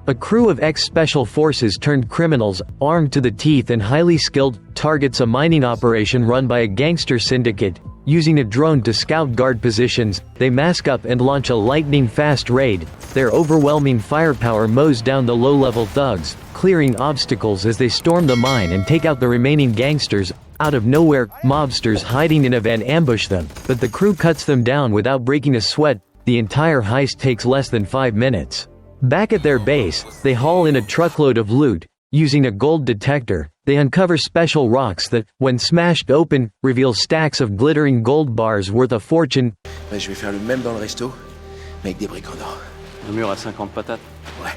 A crew of ex-special forces turned criminals, armed to the teeth and highly skilled, targets a mining operation run by a gangster syndicate. Using a drone to scout guard positions, they mask up and launch a lightning-fast raid. Their overwhelming firepower mows down the low-level thugs, clearing obstacles as they storm the mine and take out the remaining gangsters. Out of nowhere, mobsters hiding in a van ambush them, but the crew cuts them down without breaking a sweat. The entire heist takes less than 5 minutes. Back at their base, they haul in a truckload of loot. Using a gold detector, they uncover special rocks that, when smashed open, reveal stacks of glittering gold bars worth a fortune. Je vais faire le même dans le resto, mais avec des briques en or. Le mur à 50 patates. Ouais.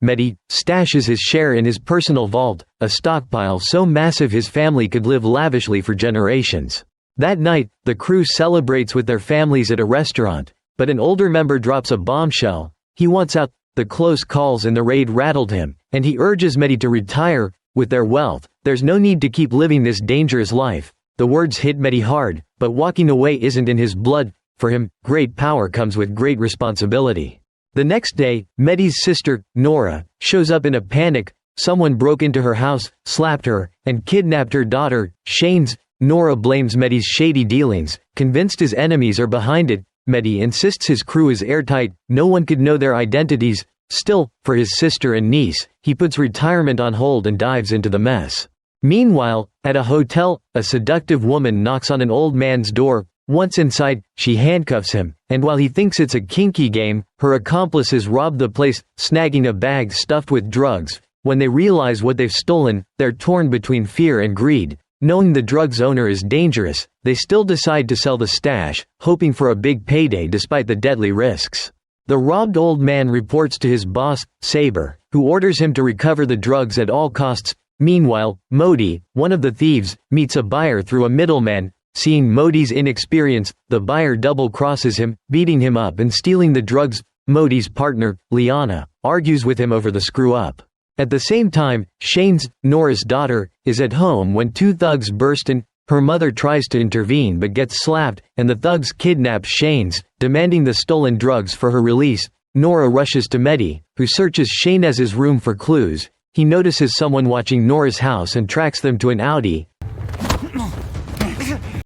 Mehdi stashes his share in his personal vault, a stockpile so massive his family could live lavishly for generations. That night, the crew celebrates with their families at a restaurant, but an older member drops a bombshell. He wants out. The close calls in the raid rattled him, and he urges Mehdi to retire. With their wealth, there's no need to keep living this dangerous life. The words hit Mehdi hard, but walking away isn't in his blood. For him, great power comes with great responsibility. The next day, Mehdi's sister, Nora, shows up in a panic. Someone broke into her house, slapped her, and kidnapped her daughter, Shane's. Nora blames Mehdi's shady dealings, convinced his enemies are behind it. Mehdi insists his crew is airtight, no one could know their identities. Still, for his sister and niece, he puts retirement on hold and dives into the mess. Meanwhile, at a hotel, a seductive woman knocks on an old man's door. Once inside, she handcuffs him, and while he thinks it's a kinky game, her accomplices rob the place, snagging a bag stuffed with drugs. When they realize what they've stolen, they're torn between fear and greed. Knowing the drug's owner is dangerous, they still decide to sell the stash, hoping for a big payday despite the deadly risks. The robbed old man reports to his boss, Saber, who orders him to recover the drugs at all costs. Meanwhile, Modi, one of the thieves, meets a buyer through a middleman. Seeing Modi's inexperience, the buyer double-crosses him, beating him up and stealing the drugs. Modi's partner, Liana, argues with him over the screw-up. At the same time, Shane's, Nora's daughter, is at home when two thugs burst in. Her mother tries to intervene but gets slapped, and the thugs kidnap Shane's, demanding the stolen drugs for her release. Nora rushes to Mehdi, who searches Shane's room for clues. He notices someone watching Nora's house and tracks them to an Audi.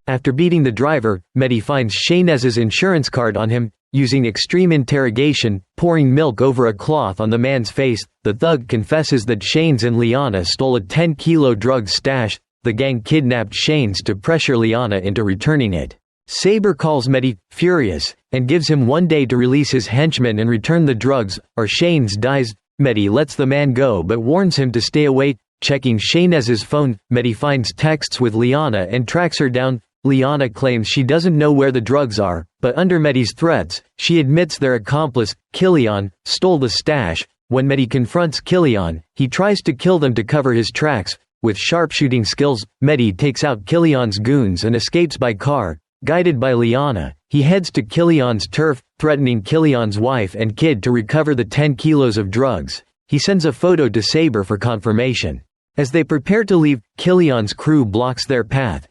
After beating the driver, Mehdi finds Shane's insurance card on him. Using extreme interrogation, pouring milk over a cloth on the man's face, the thug confesses that Shane's and Liana stole a 10-kilo drug stash. The gang kidnapped Shane's to pressure Liana into returning it. Saber calls Mehdi, furious, and gives him 1 day to release his henchmen and return the drugs, or Shane's dies. Mehdi lets the man go but warns him to stay away. Checking Shane's phone, Mehdi finds texts with Liana and tracks her down. Liana claims she doesn't know where the drugs are, but under Mehdi's threats, she admits their accomplice, Kilian, stole the stash. When Mehdi confronts Kilian, he tries to kill them to cover his tracks. With sharpshooting skills, Mehdi takes out Kilian's goons and escapes by car. Guided by Liana, he heads to Kilian's turf, threatening Kilian's wife and kid to recover the 10 kilos of drugs. He sends a photo to Saber for confirmation. As they prepare to leave, Kilian's crew blocks their path.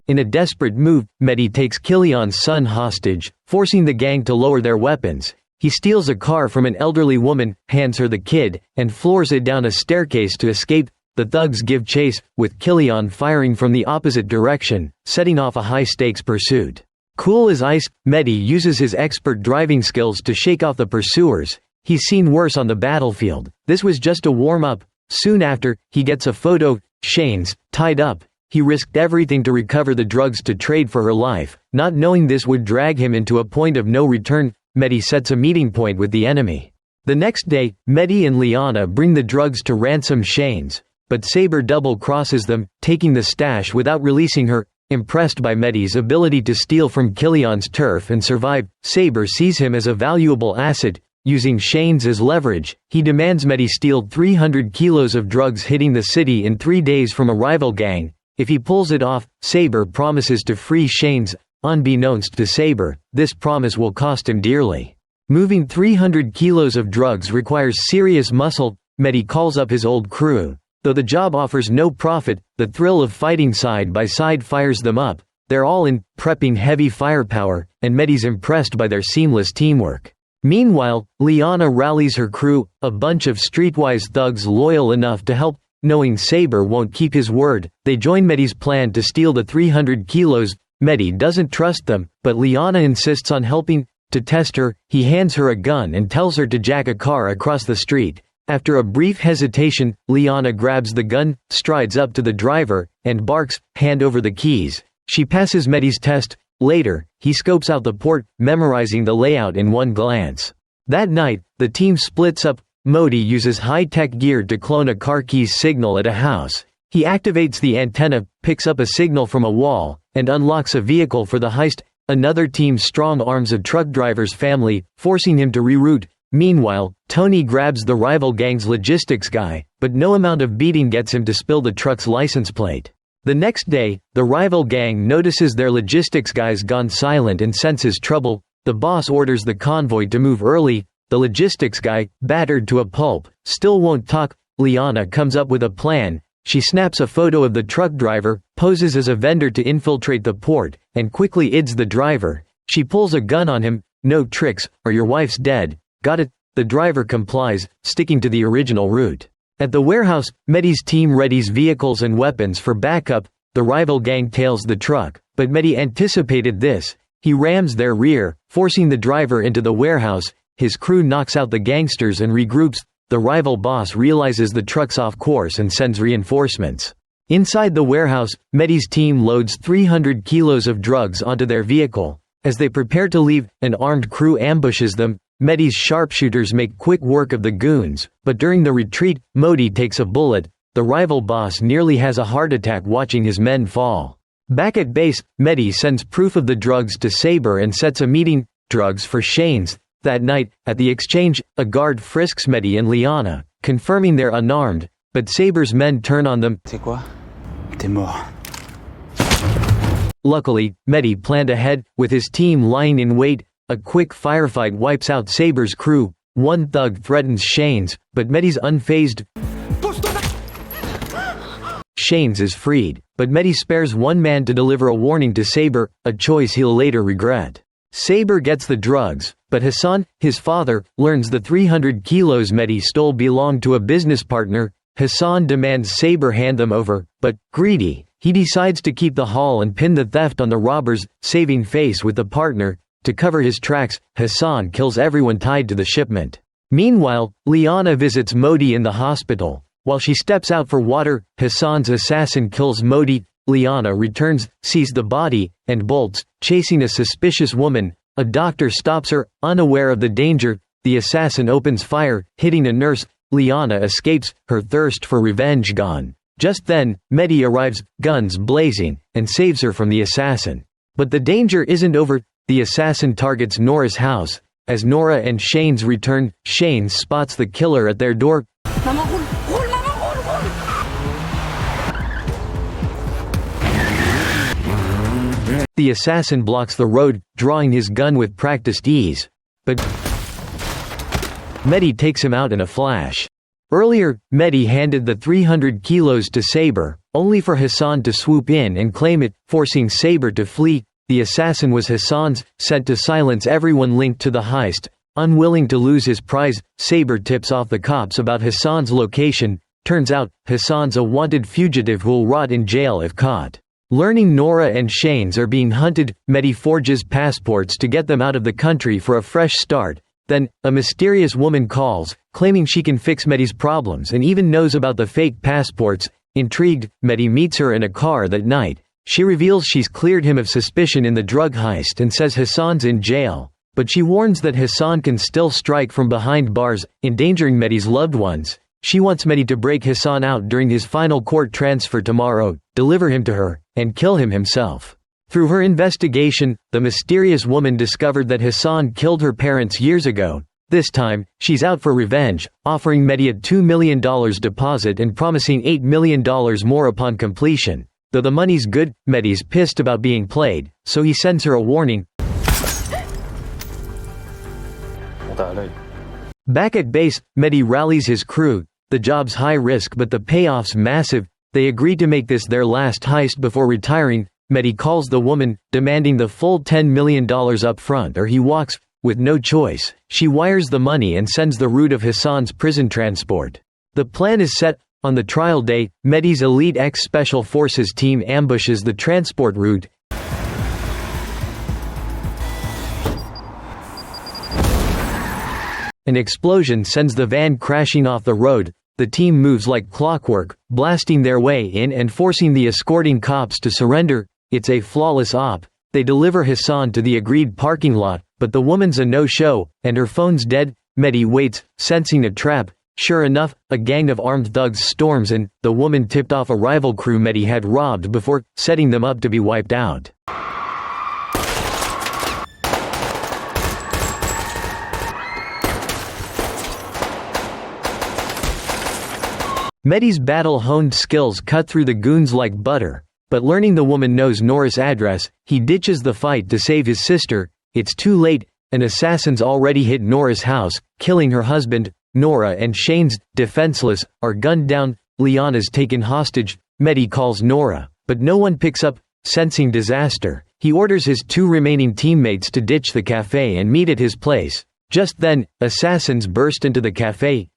In a desperate move, Mehdi takes Kilian's son hostage, forcing the gang to lower their weapons. He steals a car from an elderly woman, hands her the kid, and floors it down a staircase to escape. The thugs give chase, with Kilian firing from the opposite direction, setting off a high-stakes pursuit. Cool as ice, Mehdi uses his expert driving skills to shake off the pursuers. He's seen worse on the battlefield. This was just a warm-up. Soon after, he gets a photo. Shane's, tied up. He risked everything to recover the drugs to trade for her life, not knowing this would drag him into a point of no return. Mehdi sets a meeting point with the enemy. The next day, Mehdi and Liana bring the drugs to ransom Shane's, but Saber double-crosses them, taking the stash without releasing her. Impressed by Mehdi's ability to steal from Kilian's turf and survive, Saber sees him as a valuable asset. Using Shane's as leverage, he demands Mehdi steal 300 kilos of drugs, hitting the city in 3 days from a rival gang. If he pulls it off, Saber promises to free Shane's. Unbeknownst to Saber, this promise will cost him dearly. Moving 300 kilos of drugs requires serious muscle. Mehdi calls up his old crew. Though the job offers no profit, the thrill of fighting side by side fires them up. They're all in, prepping heavy firepower, and Mehdi's impressed by their seamless teamwork. Meanwhile, Liana rallies her crew, a bunch of streetwise thugs loyal enough to help. Knowing Saber won't keep his word, they join Medi's plan to steal the 300 kilos. Medi doesn't trust them, but Liana insists on helping. To test her, he hands her a gun and tells her to jack a car across the street. After a brief hesitation, Liana grabs the gun, strides up to the driver, and barks, "Hand over the keys." She passes Medi's test. Later, he scopes out the port, memorizing the layout in one glance. That night, the team splits up. Modi uses high-tech gear to clone a car key's signal at a house. He activates the antenna, picks up a signal from a wall, and unlocks a vehicle for the heist. Another team strong-arms a truck driver's family, forcing him to reroute. Meanwhile, Tony grabs the rival gang's logistics guy, but no amount of beating gets him to spill the truck's license plate. The next day, the rival gang notices their logistics guy's gone silent and senses trouble. The boss orders the convoy to move early. The logistics guy, battered to a pulp, still won't talk. Liana comes up with a plan. She snaps a photo of the truck driver, poses as a vendor to infiltrate the port, and quickly ids the driver. She pulls a gun on him. "No tricks, or your wife's dead." "Got it." The driver complies, sticking to the original route. At the warehouse, Medi's team readies vehicles and weapons for backup. The rival gang tails the truck, but Medi anticipated this. He rams their rear, forcing the driver into the warehouse. His crew knocks out the gangsters and regroups. The rival boss realizes the truck's off course and sends reinforcements. Inside the warehouse, Medi's team loads 300 kilos of drugs onto their vehicle. As they prepare to leave, an armed crew ambushes them. Medi's sharpshooters make quick work of the goons, but during the retreat, Modi takes a bullet. The rival boss nearly has a heart attack watching his men fall. Back at base, Medi sends proof of the drugs to Saber and sets a meeting. Drugs for Shanes. That night, at the exchange, a guard frisks Medi and Liana, confirming they're unarmed, but Saber's men turn on them. C'est quoi? T'es mort. Luckily, Medi planned ahead, with his team lying in wait. A quick firefight wipes out Saber's crew. One thug threatens Shanes, but Medi's unfazed. Shanes is freed, but Medi spares one man to deliver a warning to Saber, a choice he'll later regret. Saber gets the drugs, but Hassan, his father, learns the 300 kilos Medi stole belonged to a business partner. Hassan demands Saber hand them over, but, greedy, he decides to keep the haul and pin the theft on the robbers, saving face with the partner. To cover his tracks, Hassan kills everyone tied to the shipment. Meanwhile, Liana visits Modi in the hospital. While she steps out for water, Hassan's assassin kills Modi. Liana returns, sees the body, and bolts, chasing a suspicious woman. A doctor stops her, unaware of the danger. The assassin opens fire, hitting a nurse. Liana escapes, her thirst for revenge gone. Just then, Medi arrives, guns blazing, and saves her from the assassin. But the danger isn't over. The assassin targets Nora's house. As Nora and Shanes return, Shanes spots the killer at their door. The assassin blocks the road, drawing his gun with practiced ease. But Medi takes him out in a flash. Earlier, Medi handed the 300 kilos to Saber, only for Hassan to swoop in and claim it, forcing Saber to flee. The assassin was Hassan's, sent to silence everyone linked to the heist. Unwilling to lose his prize, Saber tips off the cops about Hassan's location. Turns out, Hassan's a wanted fugitive who'll rot in jail if caught. Learning Nora and Shanes are being hunted, Medi forges passports to get them out of the country for a fresh start. Then, a mysterious woman calls, claiming she can fix Medi's problems and even knows about the fake passports. Intrigued, Medi meets her in a car that night. She reveals she's cleared him of suspicion in the drug heist and says Hassan's in jail. But she warns that Hassan can still strike from behind bars, endangering Medi's loved ones. She wants Medi to break Hassan out during his final court transfer tomorrow, deliver him to her, and kill him himself. Through her investigation, the mysterious woman discovered that Hassan killed her parents years ago. This time, she's out for revenge, offering Medi a $2 million deposit and promising $8 million more upon completion. Though the money's good, Medi's pissed about being played, so he sends her a warning. Back at base, Medi rallies his crew. The job's high risk but the payoff's massive. They agree to make this their last heist before retiring. Medi calls the woman, demanding the full $10 million up front or he walks. With no choice, she wires the money and sends the route of Hassan's prison transport. The plan is set. On the trial day, Mehdi's elite ex-Special Forces team ambushes the transport route. An explosion sends the van crashing off the road. The team moves like clockwork, blasting their way in and forcing the escorting cops to surrender. It's a flawless op. They deliver Hassan to the agreed parking lot, but the woman's a no-show, and her phone's dead. Mehdi waits, sensing a trap. Sure enough, a gang of armed thugs storms in. The woman tipped off a rival crew Mehdi had robbed before, setting them up to be wiped out. Mehdi's battle-honed skills cut through the goons like butter, but learning the woman knows Nora's address, he ditches the fight to save his sister. It's too late. An assassin's already hit Nora's house, killing her husband. Nora and Shane's, defenseless, are gunned down. Liana's taken hostage. Mehdi calls Nora, but no one picks up. Sensing disaster, he orders his 2 remaining teammates to ditch the cafe and meet at his place. Just then, assassins burst into the cafe.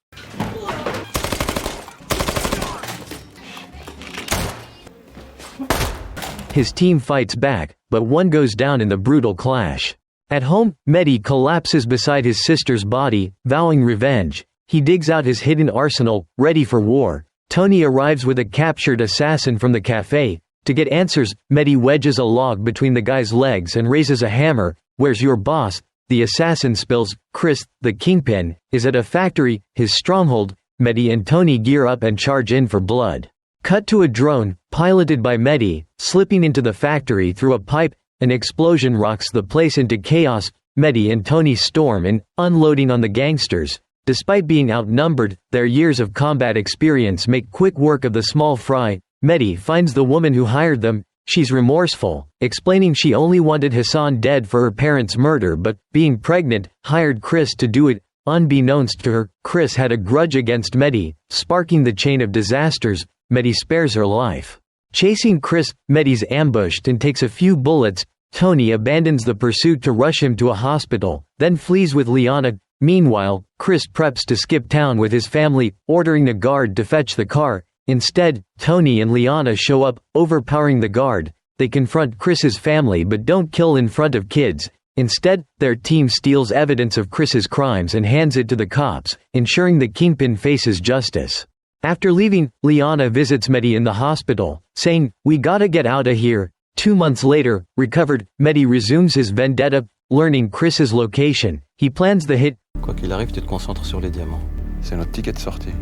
His team fights back, but one goes down in the brutal clash. At home, Mehdi collapses beside his sister's body, vowing revenge. He digs out his hidden arsenal, ready for war. Tony arrives with a captured assassin from the cafe. To get answers, Mehdi wedges a log between the guy's legs and raises a hammer. "Where's your boss?" The assassin spills. Chris, the kingpin, is at a factory, his stronghold. Mehdi and Tony gear up and charge in for blood. Cut to a drone, piloted by Mehdi, slipping into the factory through a pipe. An explosion rocks the place into chaos. Mehdi and Tony storm in, unloading on the gangsters. Despite being outnumbered, their years of combat experience make quick work of the small fry. Mehdi finds the woman who hired them. She's remorseful, explaining she only wanted Hassan dead for her parents' murder but, being pregnant, hired Chris to do it. Unbeknownst to her, Chris had a grudge against Mehdi, sparking the chain of disasters. Mehdi spares her life. Chasing Chris, Mehdi's ambushed and takes a few bullets. Tony abandons the pursuit to rush him to a hospital, then flees with Liana. Meanwhile, Chris preps to skip town with his family, ordering a guard to fetch the car. Instead, Tony and Liana show up, overpowering the guard. They confront Chris's family but don't kill in front of kids. Instead, their team steals evidence of Chris's crimes and hands it to the cops, ensuring the kingpin faces justice. After leaving, Liana visits Mehdi in the hospital, saying, "We gotta get outta here." 2 months later, recovered, Mehdi resumes his vendetta. Learning Chris's location, he plans the hit. Quoi qu'il arrive, tu te concentres sur les diamants. C'est notre ticket de sortie.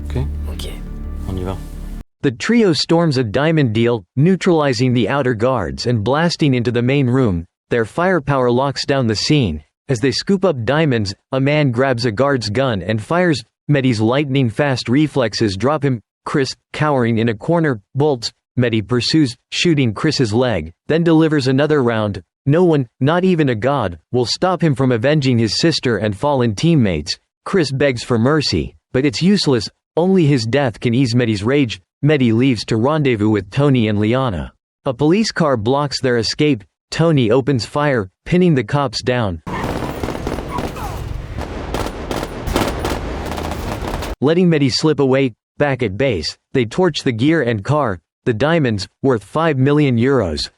Ok? Ok. On y va. The trio storms a diamond deal, neutralizing the outer guards and blasting into the main room. Their firepower locks down the scene. As they scoop up diamonds, a man grabs a guard's gun and fires. Mehdi's lightning-fast reflexes drop him. Chris, cowering in a corner, bolts. Mehdi pursues, shooting Chris's leg, then delivers another round. No one, not even a god, will stop him from avenging his sister and fallen teammates. Chris begs for mercy, but it's useless. Only his death can ease Mehdi's rage. Mehdi leaves to rendezvous with Tony and Liana. A police car blocks their escape. Tony opens fire, pinning the cops down. Letting Mehdi slip away. Back at base, they torch the gear and car. The diamonds, worth €5 million,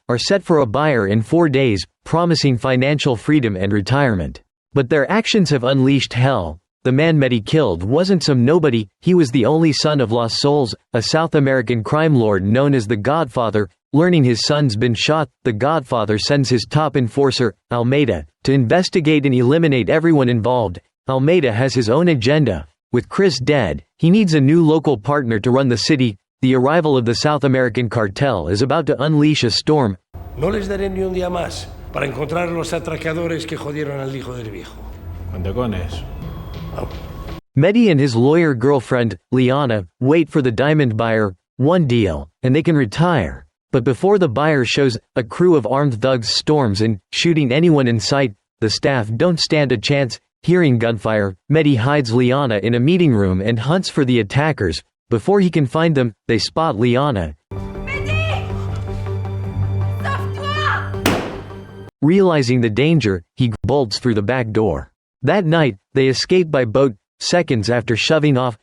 are set for a buyer in 4 days, promising financial freedom and retirement. But their actions have unleashed hell. The man Mehdi killed wasn't some nobody, he was the only son of Los Sols, a South American crime lord known as the Godfather. Learning his son's been shot, the Godfather sends his top enforcer, Almeida, to investigate and eliminate everyone involved. Almeida has his own agenda. With Chris dead, he needs a new local partner to run the city. The arrival of the South American cartel is about to unleash a storm. No les daré ni un día más para encontrar los atracadores que jodieron al hijo del viejo. ¿Cuánto con eso? Mehdi and his lawyer girlfriend, Liana, wait for the diamond buyer. One deal, and they can retire. But before the buyer shows, a crew of armed thugs storms in, shooting anyone in sight. The staff don't stand a chance. Hearing gunfire, Mehdi hides Liana in a meeting room and hunts for the attackers. Before he can find them, they spot Liana. Realizing the danger, he bolts through the back door. That night, they escape by boat. Seconds after shoving off,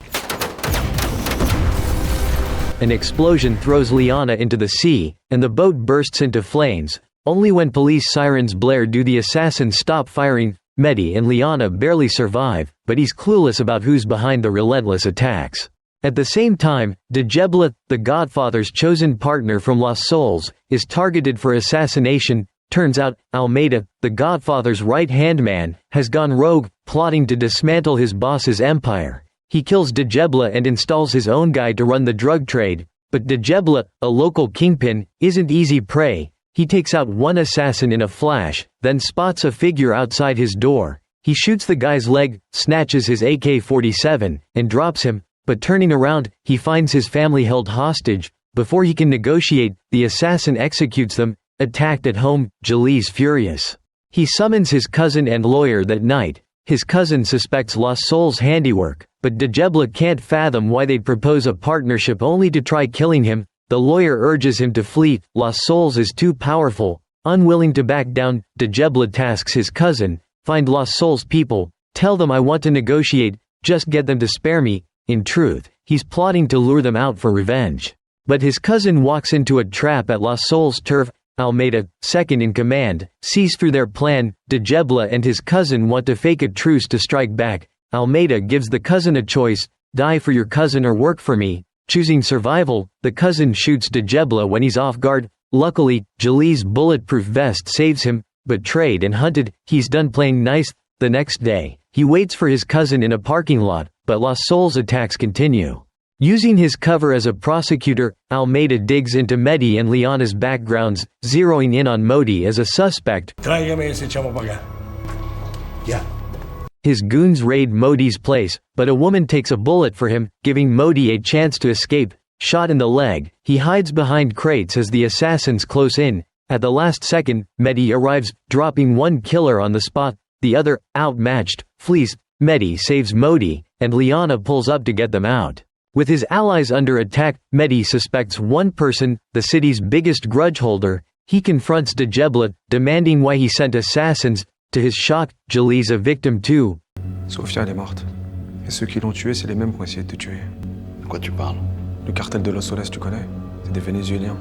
an explosion throws Liana into the sea, and the boat bursts into flames. Only when police sirens blare do the assassins stop firing. Mehdi and Liana barely survive, but he's clueless about who's behind the relentless attacks. At the same time, Djebla, the Godfather's chosen partner from Lost Souls, is targeted for assassination. Turns out, Almeida, the Godfather's right-hand man, has gone rogue, plotting to dismantle his boss's empire. He kills Djebla and installs his own guy to run the drug trade, but Djebla, a local kingpin, isn't easy prey. He takes out one assassin in a flash, then spots a figure outside his door. He shoots the guy's leg, snatches his AK-47, and drops him, but turning around, he finds his family held hostage. Before he can negotiate, the assassin executes them. Attacked at home, Jalil's furious. He summons his cousin and lawyer that night. His cousin suspects Lost Souls' handiwork, but Djebla can't fathom why they'd propose a partnership only to try killing him. The lawyer urges him to flee. Lost Souls is too powerful. Unwilling to back down, Djebla tasks his cousin, "Find Lost Souls people, tell them I want to negotiate, just get them to spare me." In truth, he's plotting to lure them out for revenge. But his cousin walks into a trap at Lost Souls' turf. Almeida, second in command, sees through their plan. Djebla and his cousin want to fake a truce to strike back. Almeida gives the cousin a choice: die for your cousin or work for me. Choosing survival, the cousin shoots Djebla when he's off guard. Luckily, Jalil's bulletproof vest saves him. Betrayed and hunted, he's done playing nice. The next day, he waits for his cousin in a parking lot, but Lost Souls attacks continue. Using his cover as a prosecutor, Almeida digs into Mehdi and Liana's backgrounds, zeroing in on Modi as a suspect. Tráigame ese chamo para acá. Ya. His goons raid Modi's place, but a woman takes a bullet for him, giving Modi a chance to escape. Shot in the leg, he hides behind crates as the assassins close in. At the last second, Mehdi arrives, dropping one killer on the spot. The other, outmatched, flees. Mehdi saves Modi, and Liana pulls up to get them out. With his allies under attack, Mehdi suspects one person, the city's biggest grudge holder. He confronts Djebla, demanding why he sent assassins. To his shock, Jalil's a victim too. Sofia, elle est morte. Et ceux qui l'ont tuée, c'est les mêmes qui ont essayé de te tuer. De quoi tu parles? Le cartel de Los Soles, tu connais? C'est des Vénézuéliens.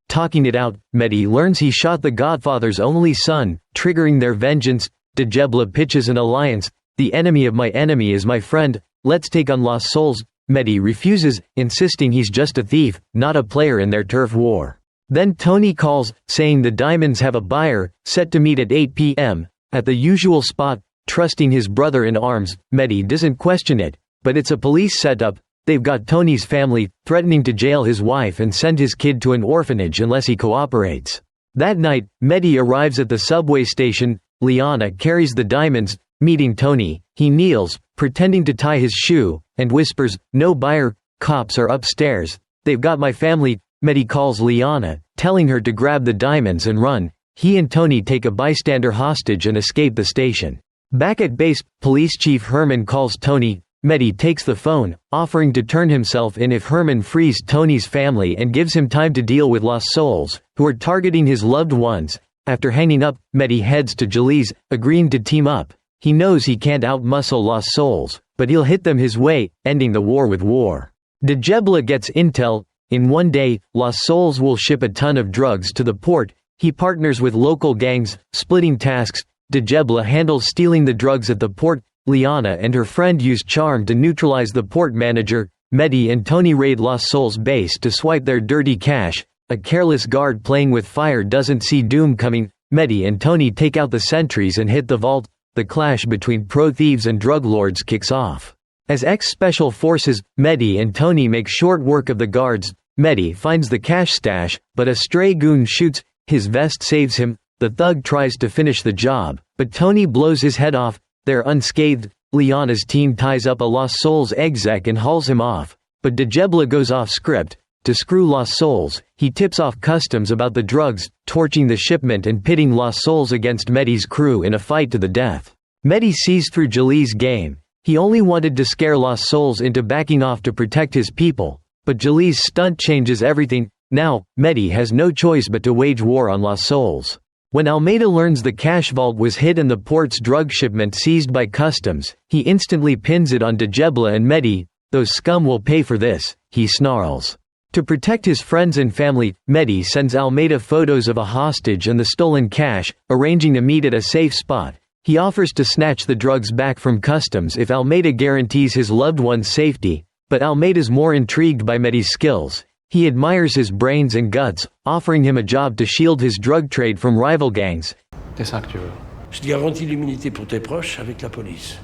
Talking it out, Mehdi learns he shot the Godfather's only son, triggering their vengeance. Djebla pitches an alliance. The enemy of my enemy is my friend. Let's take on Lost Souls. Mehdi refuses, insisting he's just a thief, not a player in their turf war. Then Tony calls, saying the diamonds have a buyer, set to meet at 8 p.m. at the usual spot. Trusting his brother in arms, Mehdi doesn't question it, but it's a police setup. They've got Tony's family, threatening to jail his wife and send his kid to an orphanage unless he cooperates. That night, Mehdi arrives at the subway station. Liana carries the diamonds. Meeting Tony, he kneels, pretending to tie his shoe, and whispers, "No buyer, cops are upstairs. They've got my family." Mehdi calls Liana, telling her to grab the diamonds and run. He and Tony take a bystander hostage and escape the station. Back at base, Police Chief Herman calls Tony. Mehdi takes the phone, offering to turn himself in if Herman frees Tony's family and gives him time to deal with Lost Souls, who are targeting his loved ones. After hanging up, Mehdi heads to Jalil's, agreeing to team up. He knows he can't outmuscle Lost Souls, but he'll hit them his way, ending the war with war. Djebla gets intel. In one day, Lost Souls will ship a ton of drugs to the port. He partners with local gangs, splitting tasks. Djebla handles stealing the drugs at the port. Liana and her friend use charm to neutralize the port manager. Mehdi and Tony raid Lost Souls' base to swipe their dirty cash. A careless guard playing with fire doesn't see doom coming. Mehdi and Tony take out the sentries and hit the vault. The clash between pro-thieves and drug lords kicks off. As ex-special forces, Mehdi and Tony make short work of the guards. Mehdi finds the cash stash, but a stray goon shoots. His vest saves him. The thug tries to finish the job, but Tony blows his head off. They're unscathed. Liana's team ties up a Lost Souls exec and hauls him off, but Djebla goes off script. To screw Lost Souls, he tips off customs about the drugs, torching the shipment and pitting Lost Souls against Mehdi's crew in a fight to the death. Mehdi sees through Jalil's game. He only wanted to scare Lost Souls into backing off to protect his people, but Jalil's stunt changes everything. Now, Mehdi has no choice but to wage war on Lost Souls. When Almeida learns the cash vault was hid in the port's drug shipment seized by customs, he instantly pins it on Djebla and Mehdi. "Those scum will pay for this," he snarls. To protect his friends and family, Mehdi sends Almeida photos of a hostage and the stolen cash, arranging to meet at a safe spot. He offers to snatch the drugs back from customs if Almeida guarantees his loved one's safety, but Almeida's more intrigued by Mehdi's skills. He admires his brains and guts, offering him a job to shield his drug trade from rival gangs. C'est ça que tu veux. Je te garantis l'immunité pour tes proches avec la police.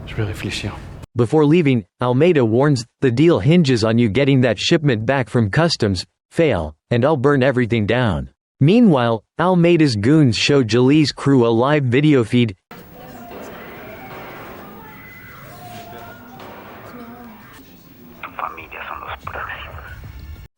Je vais réfléchir. Before leaving, Almeida warns, "The deal hinges on you getting that shipment back from customs. Fail, and I'll burn everything down." Meanwhile, Almeida's goons show Jalil's crew a live video feed.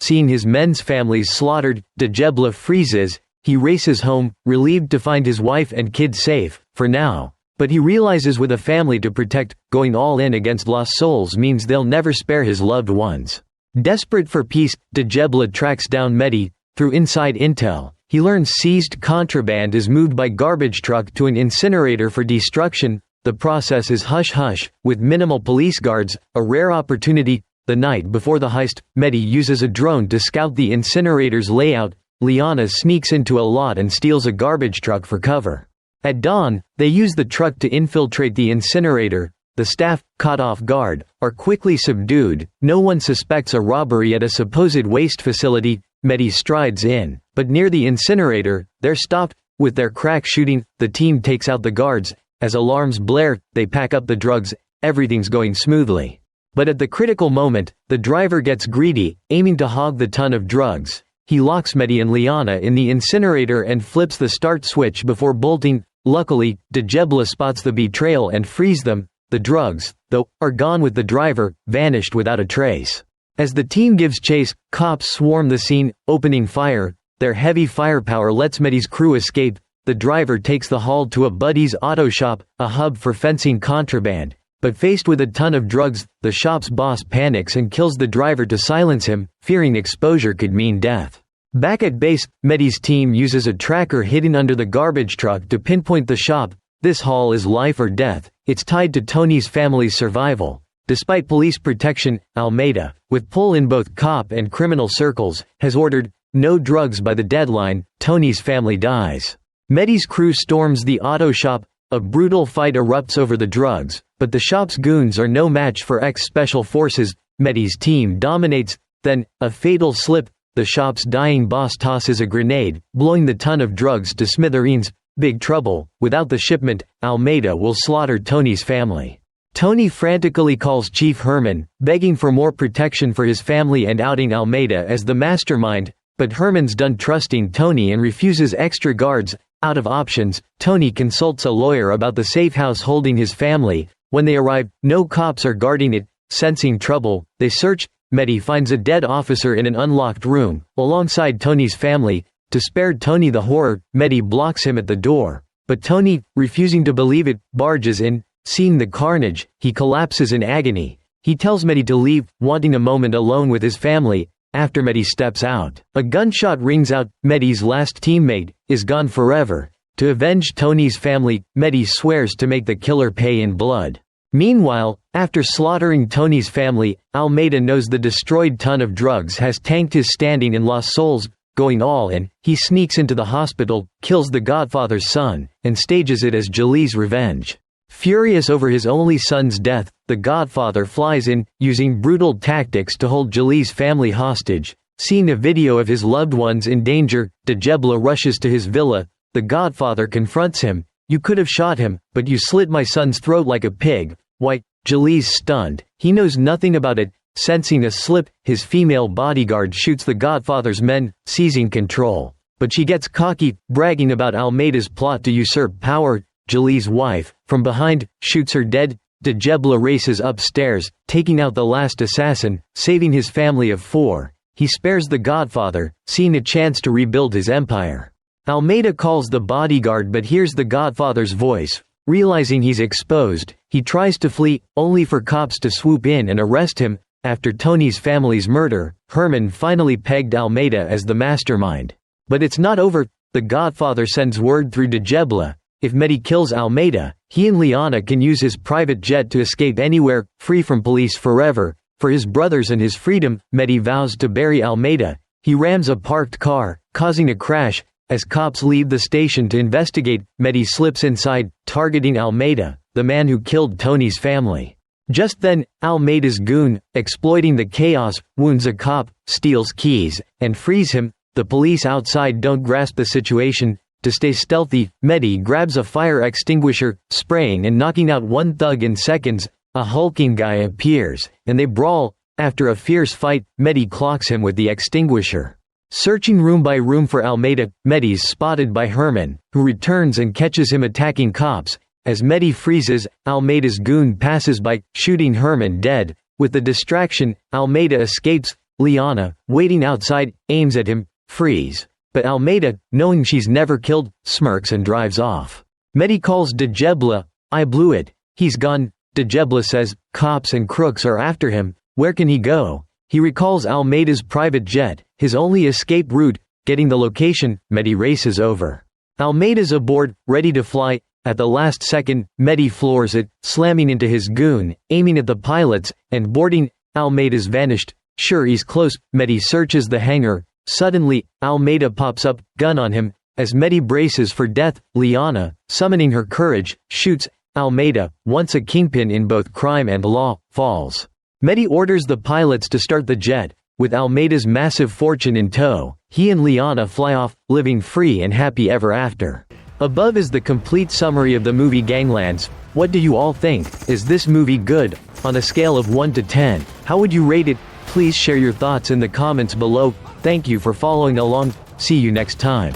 Seeing his men's families slaughtered, Djebla freezes. He races home, relieved to find his wife and kids safe, for now. But he realizes with a family to protect, going all in against lost souls means they'll never spare his loved ones. Desperate for peace, Djebla tracks down Mehdi. Through inside intel, he learns seized contraband is moved by garbage truck to an incinerator for destruction. The process is hush-hush, with minimal police guards, a rare opportunity. The night before the heist, Mehdi uses a drone to scout the incinerator's layout. Liana sneaks into a lot and steals a garbage truck for cover. At dawn, they use the truck to infiltrate the incinerator. The staff, caught off guard, are quickly subdued. No one suspects a robbery at a supposed waste facility. Mehdi strides in, but near the incinerator, they're stopped. With their crack shooting, the team takes out the guards. As alarms blare, they pack up the drugs. Everything's going smoothly. But at the critical moment, the driver gets greedy, aiming to hog the ton of drugs. He locks Mehdi and Liana in the incinerator and flips the start switch before bolting. Luckily, Djebla spots the betrayal and frees them. The drugs, though, are gone with the driver, vanished without a trace. As the team gives chase, cops swarm the scene, opening fire. Their heavy firepower lets Mehdi's crew escape. The driver takes the haul to a buddy's auto shop, a hub for fencing contraband. But faced with a ton of drugs, the shop's boss panics and kills the driver to silence him, fearing exposure could mean death. Back at base, Mehdi's team uses a tracker hidden under the garbage truck to pinpoint the shop. This haul is life or death. It's tied to Tony's family's survival. Despite police protection, Almeida, with pull in both cop and criminal circles, has ordered no drugs by the deadline. Tony's family dies. Mehdi's crew storms the auto shop. A brutal fight erupts over the drugs, but the shop's goons are no match for ex-special forces. Mehdi's team dominates. Then, a fatal slip. The shop's dying boss tosses a grenade, blowing the ton of drugs to smithereens. Big trouble. Without the shipment, Almeida will slaughter Tony's family. Tony frantically calls Chief Herman, begging for more protection for his family and outing Almeida as the mastermind, but Herman's done trusting Tony and refuses extra guards. Out of options, Tony consults a lawyer about the safe house holding his family. When they arrive, no cops are guarding it. Sensing trouble, they search. Mehdi finds a dead officer in an unlocked room, alongside Tony's family. To spare Tony the horror, Mehdi blocks him at the door. But Tony, refusing to believe it, barges in. Seeing the carnage, he collapses in agony. He tells Mehdi to leave, wanting a moment alone with his family. After Mehdi steps out, a gunshot rings out. Mehdi's last teammate is gone forever. To avenge Tony's family, Mehdi swears to make the killer pay in blood. Meanwhile, after slaughtering Tony's family, Almeida knows the destroyed ton of drugs has tanked his standing in Lost Souls. Going all in, he sneaks into the hospital, kills the Godfather's son, and stages it as Jalil's revenge. Furious over his only son's death, the Godfather flies in, using brutal tactics to hold Jalil's family hostage. Seeing a video of his loved ones in danger, Djebla rushes to his villa. The Godfather confronts him. "You could have shot him, but you slit my son's throat like a pig." Why? Jalil's stunned. He knows nothing about it. Sensing a slip, his female bodyguard shoots the Godfather's men, seizing control. But she gets cocky, bragging about Almeida's plot to usurp power. Jalil's wife, from behind, shoots her dead. Djebla races upstairs, taking out the last assassin, saving his family of 4. He spares the Godfather, seeing a chance to rebuild his empire. Almeida calls the bodyguard but hears the Godfather's voice. Realizing he's exposed, he tries to flee, only for cops to swoop in and arrest him. After Tony's family's murder, Herman finally pegged Almeida as the mastermind. But it's not over. the Godfather sends word through Djebla. If Mehdi kills Almeida, he and Liana can use his private jet to escape anywhere, free from police forever. For his brothers and his freedom, Mehdi vows to bury Almeida. He rams a parked car, causing a crash. As cops leave the station to investigate, Mehdi slips inside, targeting Almeida, the man who killed Tony's family. Just then, Almeida's goon, exploiting the chaos, wounds a cop, steals keys, and frees him. The police outside don't grasp the situation. To stay stealthy, Mehdi grabs a fire extinguisher, spraying and knocking out one thug in seconds. A hulking guy appears, and they brawl. After a fierce fight, Mehdi clocks him with the extinguisher. Searching room by room for Almeida, Mehdi's spotted by Herman, who returns and catches him attacking cops. As Mehdi freezes, Almeida's goon passes by, shooting Herman dead. With the distraction, Almeida escapes. Liana, waiting outside, aims at him, freeze. But Almeida, knowing she's never killed, smirks and drives off. Mehdi calls Djebla. "I blew it. He's gone." Djebla says, "Cops and crooks are after him. Where can he go?" He recalls Almeida's private jet, his only escape route. Getting the location, Mehdi races over. Almeida's aboard, ready to fly. At the last second, Mehdi floors it, slamming into his goon, aiming at the pilots, and boarding. Almeida's vanished. Sure he's close, Mehdi searches the hangar. Suddenly, Almeida pops up, gun on him. As Mehdi braces for death, Liana, summoning her courage, shoots. Almeida, once a kingpin in both crime and law, falls. Mehdi orders the pilots to start the jet. With Almeida's massive fortune in tow, he and Liana fly off, living free and happy ever after. Above is the complete summary of the movie Ganglands. What do you all think? Is this movie good? On a scale of 1 to 10, how would you rate it? Please share your thoughts in the comments below. Thank you for following along. See you next time.